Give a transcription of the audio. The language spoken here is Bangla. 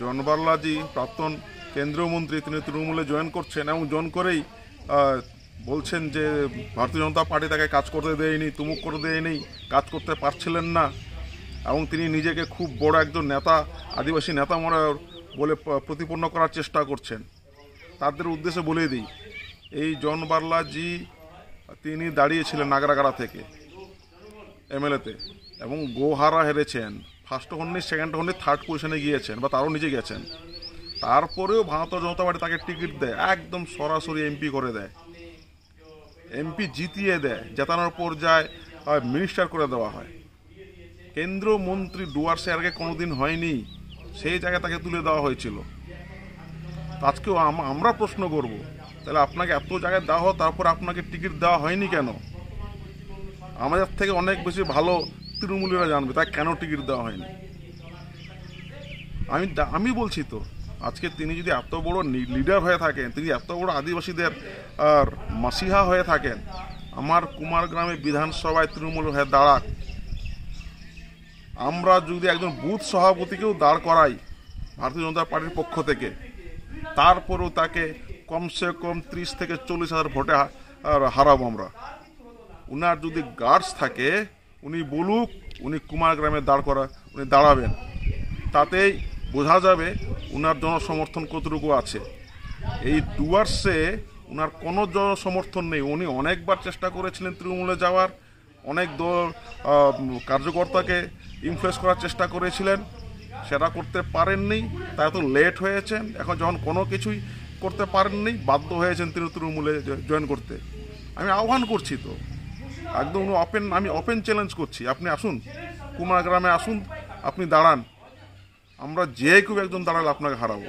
জনবারলাজি প্রাক্তন কেন্দ্রীয় মন্ত্রী, তিনি তৃণমূলে জয়েন করছেন এবং জয়েন করেই বলছেন যে ভারতীয় জনতা পার্টি তাকে কাজ করতে দেয়নি, তুমুক করে দেয়নি, কাজ করতে পারছিলেন না এবং তিনি নিজেকে খুব বড় একজন নেতা, আদিবাসী নেতা বলে প্রতিপন্ন করার চেষ্টা করছেন। তাদের উদ্দেশ্যে বলে দিই, এই জনবারলাজি তিনি দাঁড়িয়েছিলেন নাগরাগাড়া থেকে এমএলএতে এবং গোহারা হেরেছেন। ফার্স্ট হননি, সেকেন্ড হননি, থার্ড পজিশনে গিয়েছেন বা তারও নিচে গেছেন। তারপরেও ভারতীয় জনতা পার্টি তাকে টিকিট দেয়, একদম সরাসরি এমপি করে দেয়, এমপি জিতিয়ে দেয়, জেতানোর পর যায় মিনিস্টার করে দেওয়া হয়। কেন্দ্রীয় মন্ত্রী ডুয়ার্সে আগে কোনোদিন হয়নি, সেই জায়গায় তাকে তুলে দেওয়া হয়েছিল। আজকেও আমরা প্রশ্ন করব, তাহলে আপনাকে এত জায়গায় দেওয়া হয়, তারপর আপনাকে টিকিট দেওয়া হয়নি কেন? আমাদের থেকে অনেক বেশি ভালো তৃণমূলীরা জানবে তাই কেন টিকিট দেওয়া হয়নি। আমি বলছি তো, আজকে তিনি যদি এত বড় লিডার হয়ে থাকেন, তিনি এত বড় আদিবাসীদের আর মাসিহা হয়ে থাকেন, আমার কুমারগ্রামে বিধানসভায় তৃণমূল হয়ে দাঁড়াক। আমরা যদি একজন বুথ সভাপতিকেও দাঁড় করাই ভারতীয় জনতা পার্টির পক্ষ থেকে, তারপরেও তাকে কমসে কম 30 থেকে 40,000 ভোটে হারাবো আমরা। উনার যদি গার্ডস থাকে, উনি বলুক উনি কুমারগ্রামে উনি দাঁড়াবেন, তাতেই বোঝা যাবে উনার জনসমর্থন কতটুকু আছে। এই ডুয়ার্সে উনার কোনো জনসমর্থন নেই। উনি অনেকবার চেষ্টা করেছিলেন তৃণমূলে যাওয়ার, অনেক কার্যকর্তাকে ইনফ্লুয়েন্স করার চেষ্টা করেছিলেন, সেটা করতে পারেননি, তাই এত লেট হয়েছেন। এখন যখন কোনো কিছুই করতে পারেননি, বাধ্য হয়েছেন তিনি তৃণমূলে জয়েন করতে। আমি আহ্বান করছি তো, একদম আমি ওপেন চ্যালেঞ্জ করছি, আপনি আসুন, কুমারগ্রামে আসুন, আপনি দাঁড়ান, আমরা যে কেউ একজন দাঁড়ালে আপনাকে হারাবো।